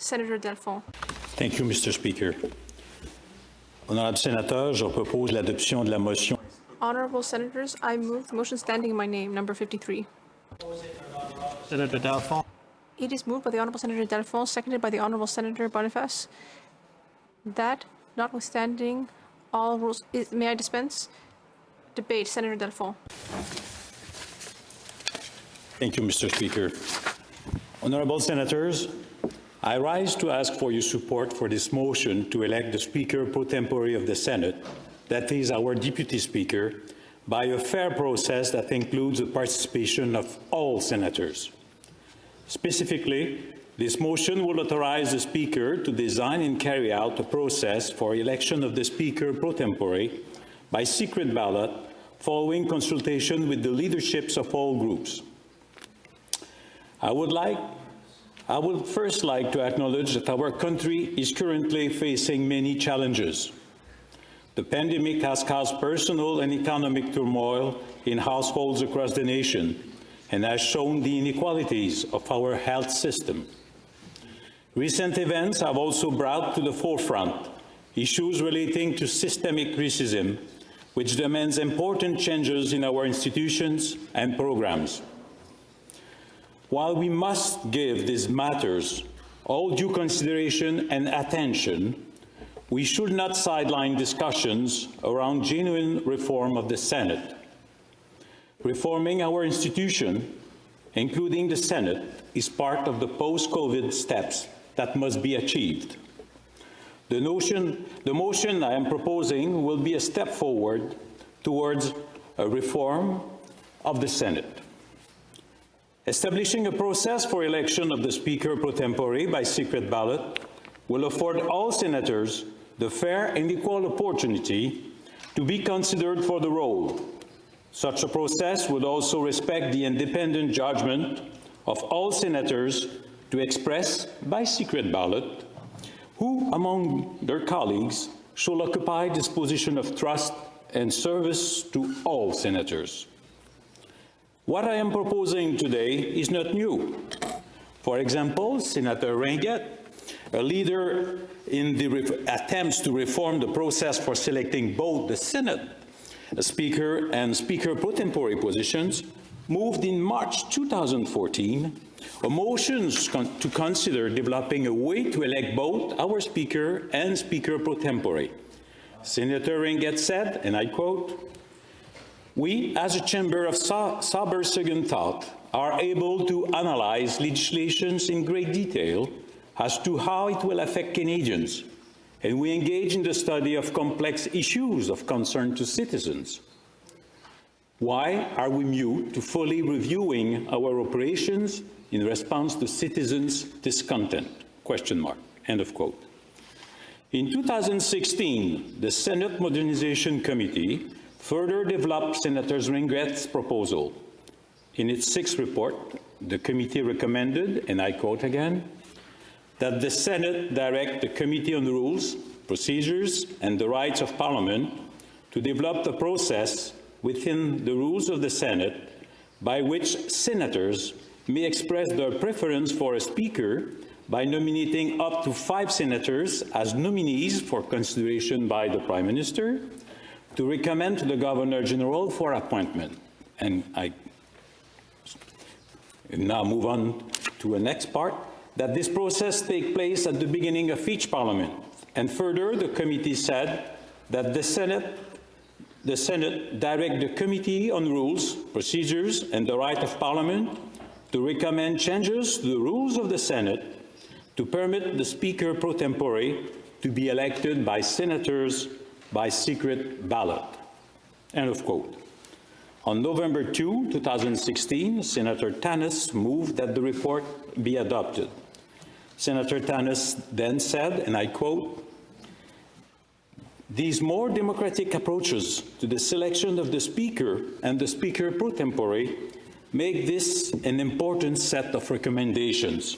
Senator Dalphond. Thank you, Mr. Speaker. Honorable Sénateur, je propose l'adoption de la motion. Honorable Senators, I move the motion standing in my name, number 53. Senator Dalphond. It is moved by the Honorable Senator Dalphond, seconded by the Honorable Senator Boniface, that, notwithstanding all rules, may I dispense? Debate, Senator Dalphond. Thank you, Mr. Speaker. Honorable Senators, I rise to ask for your support for this motion to elect the Speaker pro tempore of the Senate, that is our Deputy Speaker, by a fair process that includes the participation of all Senators. Specifically, this motion will authorize the Speaker to design and carry out a process for election of the Speaker pro tempore by secret ballot following consultation with the leaderships of all groups. I would first like to acknowledge that our country is currently facing many challenges. The pandemic has caused personal and economic turmoil in households across the nation and has shown the inequalities of our health system. Recent events have also brought to the forefront issues relating to systemic racism, which demands important changes in our institutions and programs. While we must give these matters all due consideration and attention, we should not sideline discussions around genuine reform of the Senate. Reforming our institution, including the Senate, is part of the post-COVID steps that must be achieved. The motion I am proposing will be a step forward towards a reform of the Senate. Establishing a process for election of the Speaker pro tempore by secret ballot will afford all Senators the fair and equal opportunity to be considered for the role. Such a process would also respect the independent judgment of all Senators to express by secret ballot who among their colleagues shall occupy this position of trust and service to all Senators. What I am proposing today is not new. For example, Senator Ringuette, a leader in the attempts to reform the process for selecting both the Senate Speaker and Speaker pro tempore positions, moved in March 2014 a motion to consider developing a way to elect both our Speaker and Speaker pro tempore. Senator Ringuette said, and I quote, "We, as a chamber of sober second thought, are able to analyze legislations in great detail as to how it will affect Canadians, and we engage in the study of complex issues of concern to citizens. Why are we mute to fully reviewing our operations in response to citizens' discontent?" Question mark. End of quote. In 2016, the Senate Modernization Committee further developed Senator Ringuette's proposal. In its sixth report, the committee recommended, and I quote again, that the Senate direct the Committee on Rules, Procedures, and the Rights of Parliament to develop the process within the rules of the Senate by which Senators may express their preference for a Speaker by nominating up to 5 Senators as nominees for consideration by the Prime Minister, to recommend to the Governor-General for appointment. And I now move on to the next part, that this process take place at the beginning of each Parliament. And further, the committee said that the Senate direct the Committee on Rules, Procedures, and the Right of Parliament to recommend changes to the rules of the Senate to permit the Speaker pro tempore to be elected by Senators by secret ballot. End of quote. On November 2, 2016, Senator Tanis moved that the report be adopted. Senator Tanis then said, and I quote, "These more democratic approaches to the selection of the Speaker and the Speaker pro tempore make this an important set of recommendations.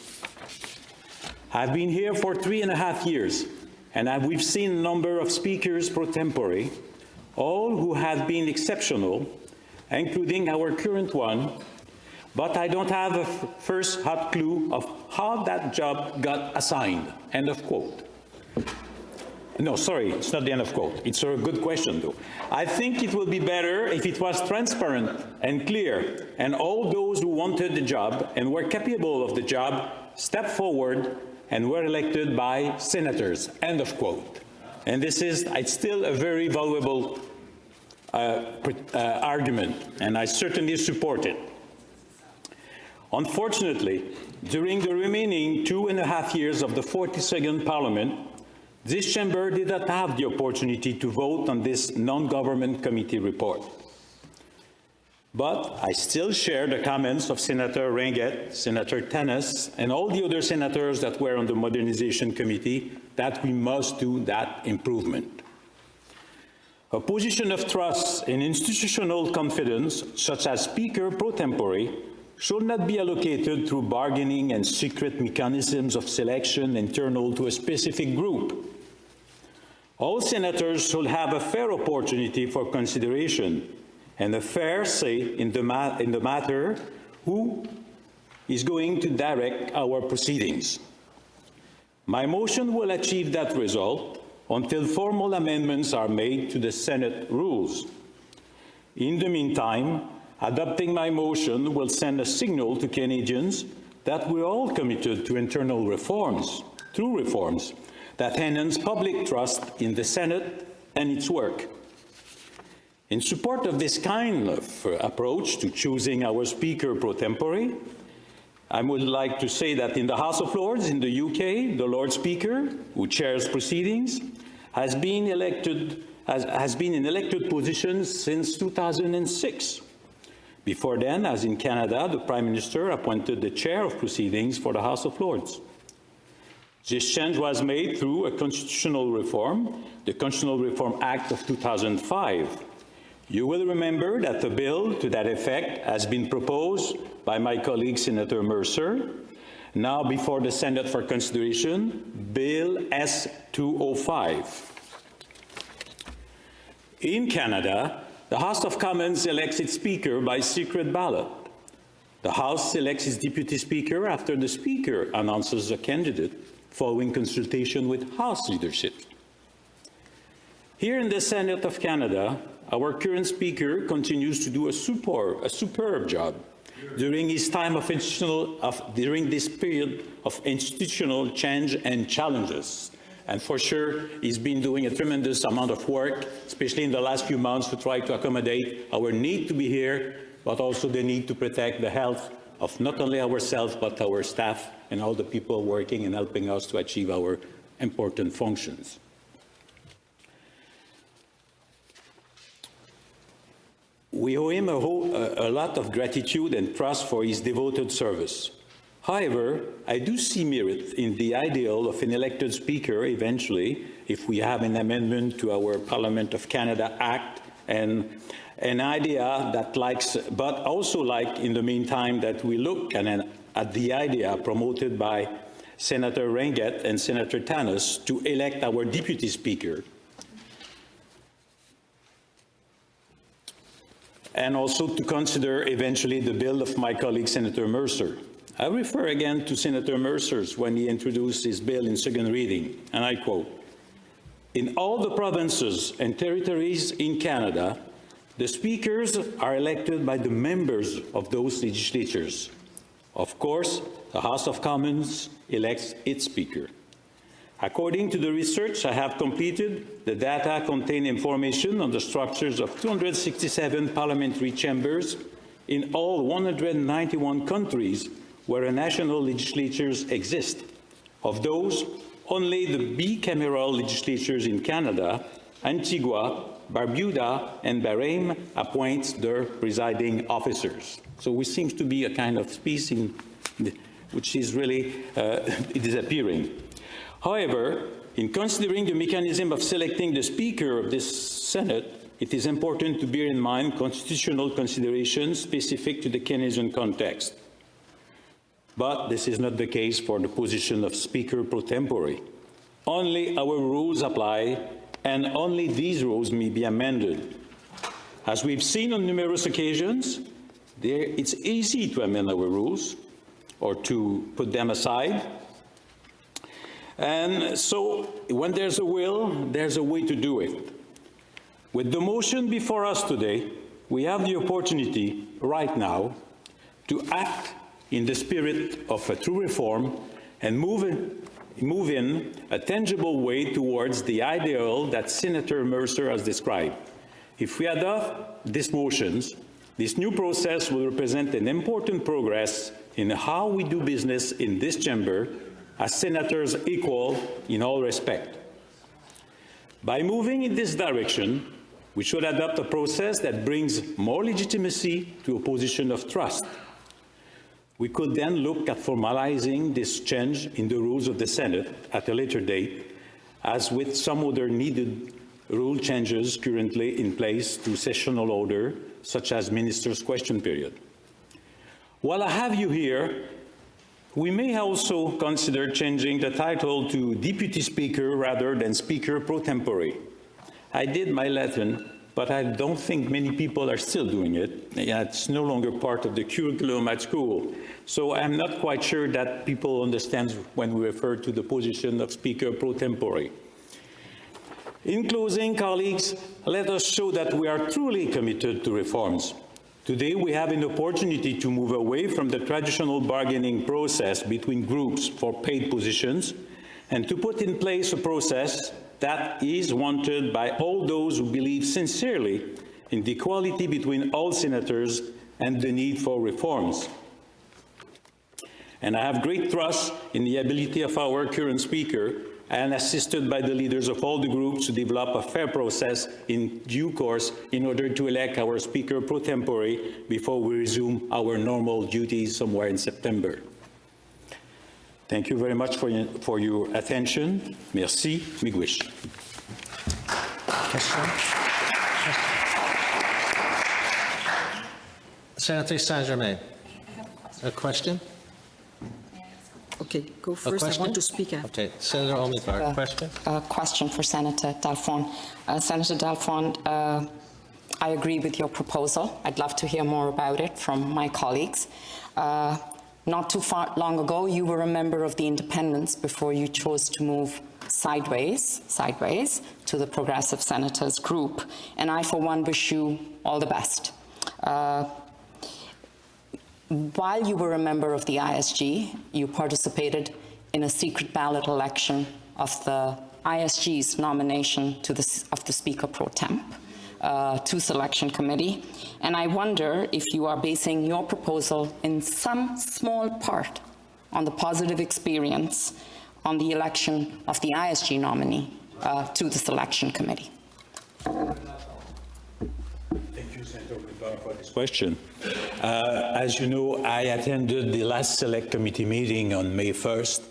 I've been here for 3.5 years, and we've seen a number of Speakers pro tempore, all who have been exceptional, including our current one, but I don't have a first hot clue of how that job got assigned, end of quote. No, sorry, it's not the end of quote. It's a good question, though. I think it would be better if it was transparent and clear, and all those who wanted the job and were capable of the job stepped forward and were elected by senators, end of quote. And it's still a very valuable argument, and I certainly support it. Unfortunately, during the remaining 2.5 years of the 42nd Parliament, this chamber did not have the opportunity to vote on this non-government committee report. But I still share the comments of Senator Ringuette, Senator Tanis, and all the other senators that were on the Modernization Committee that we must do that improvement. A position of trust and institutional confidence, such as Speaker pro tempore, should not be allocated through bargaining and secret mechanisms of selection internal to a specific group. All senators should have a fair opportunity for consideration and a fair say in the matter who is going to direct our proceedings. My motion will achieve that result until formal amendments are made to the Senate rules. In the meantime, adopting my motion will send a signal to Canadians that we're all committed to internal reforms, true reforms, that enhance public trust in the Senate and its work. In support of this kind of approach to choosing our Speaker pro tempore, I would like to say that in the House of Lords in the UK, the Lord Speaker, who chairs proceedings, has been in elected positions since 2006. Before then, as in Canada, the Prime Minister appointed the chair of proceedings for the House of Lords. This change was made through a constitutional reform, the Constitutional Reform Act of 2005. You will remember that a bill to that effect has been proposed by my colleague Senator Mercer, now before the Senate for consideration, Bill S-205. In Canada, the House of Commons elects its Speaker by secret ballot. The House selects its Deputy Speaker after the Speaker announces a candidate, following consultation with House leadership. Here in the Senate of Canada, our current Speaker continues to do a superb job during his time during this period of institutional change and challenges. And for sure, he's been doing a tremendous amount of work, especially in the last few months, to try to accommodate our need to be here, but also the need to protect the health of not only ourselves, but our staff and all the people working and helping us to achieve our important functions. We owe him a lot of gratitude and trust for his devoted service. However, I do see merit in the ideal of an elected Speaker eventually, if we have an amendment to our Parliament of Canada Act, and an idea that but also in the meantime that we look at the idea promoted by Senator Ringuette and Senator Tanis to elect our Deputy Speaker. And also to consider eventually the bill of my colleague Senator Mercer. I refer again to Senator Mercer's when he introduced his bill in second reading, and I quote, "In all the provinces and territories in Canada, the speakers are elected by the members of those legislatures. Of course, the House of Commons elects its Speaker. According to the research I have completed, the data contain information on the structures of 267 parliamentary chambers in all 191 countries where national legislatures exist. Of those, only the bicameral legislatures in Canada, Antigua, Barbuda, and Bahrain appoints their presiding officers." So it seems to be a kind of species which is really disappearing. However, in considering the mechanism of selecting the Speaker of this Senate, it is important to bear in mind constitutional considerations specific to the Canadian context. But this is not the case for the position of Speaker pro tempore. Only our rules apply, and only these rules may be amended. As we've seen on numerous occasions, It's easy to amend our rules or to put them aside. And so when there's a will, there's a way to do it. With the motion before us today, we have the opportunity right now to act in the spirit of a true reform and move in a tangible way towards the ideal that Senator Mercer has described. If we adopt these motions, this new process will represent an important progress in how we do business in this chamber as senators equal in all respect. By moving in this direction, we should adopt a process that brings more legitimacy to a position of trust. We could then look at formalizing this change in the rules of the Senate at a later date, as with some other needed rule changes currently in place through sessional order, such as minister's question period. While I have you here, we may also consider changing the title to Deputy Speaker rather than Speaker pro tempore. I did my Latin, but I don't think many people are still doing it. It's no longer part of the curriculum at school. So I'm not quite sure that people understand when we refer to the position of Speaker pro tempore. In closing, colleagues, let us show that we are truly committed to reforms. Today, we have an opportunity to move away from the traditional bargaining process between groups for paid positions and to put in place a process that is wanted by all those who believe sincerely in the equality between all senators and the need for reforms. And I have great trust in the ability of our current Speaker, and assisted by the leaders of all the groups, to develop a fair process in due course in order to elect our Speaker pro tempore before we resume our normal duties somewhere in September. Thank you very much for your attention. Merci. Miigwech. Senator Saint-Germain, a question? Okay, go first. I want to speak after. Okay, Senator Omidyar, question? A question for Senator Dalphond. Senator Dalphond, I agree with your proposal. I'd love to hear more about it from my colleagues. Not too long ago, you were a member of the Independents before you chose to move sideways to the Progressive Senators group. And I, for one, wish you all the best. While you were a member of the ISG, you participated in a secret ballot election of the ISG's nomination of the Speaker pro temp to Selection Committee. And I wonder if you are basing your proposal in some small part on the positive experience on the election of the ISG nominee to the Selection Committee. Thank you, Senator Omidyar, for this question. As you know, I attended the last Select Committee meeting on May 1st,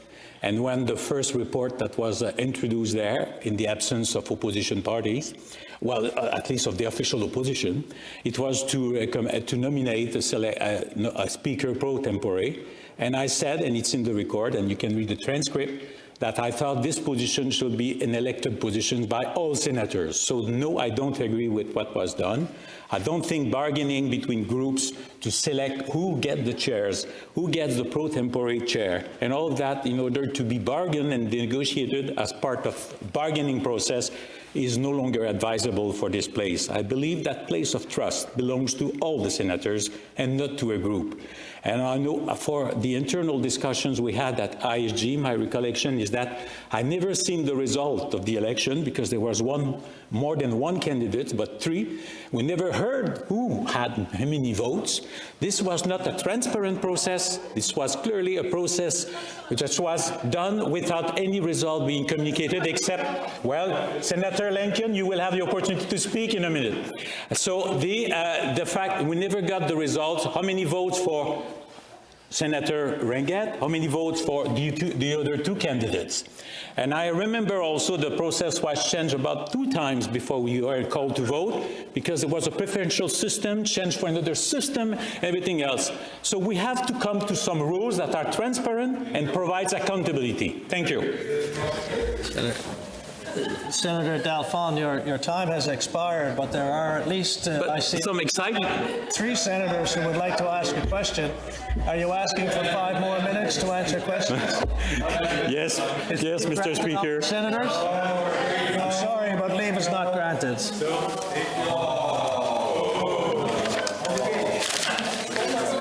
and when the first report that was introduced there, in the absence of opposition parties, well, at least of the official opposition, it was to nominate a Speaker pro tempore, and I said, and it's in the record, and you can read the transcript, that I thought this position should be an elected position by all senators. So no, I don't agree with what was done. I don't think bargaining between groups to select who gets the chairs, who gets the pro tempore chair, and all of that in order to be bargained and negotiated as part of bargaining process is no longer advisable for this place. I believe that place of trust belongs to all the senators and not to a group. And I know for the internal discussions we had at ISG, my recollection is that I never seen the result of the election because there was more than one candidate, but three. We never heard who had how many votes. This was not a transparent process. This was clearly a process which was done without any result being communicated except, well, Senator Lincoln, you will have the opportunity to speak in a minute. So the fact we never got the results, how many votes for Senator Ranguet, how many votes for the other two candidates. And I remember also the process was changed about 2 times before we were called to vote because it was a preferential system, changed for another system, everything else. So we have to come to some rules that are transparent and provides accountability. Thank you. Senator Dalphond, your time has expired, but there are at least, I see Some exciting. 3 senators who would like to ask a question. Are you asking for 5 more minutes to answer questions? Yes, yes, Mr. Speaker. Senators? I'm sorry, but leave is not granted.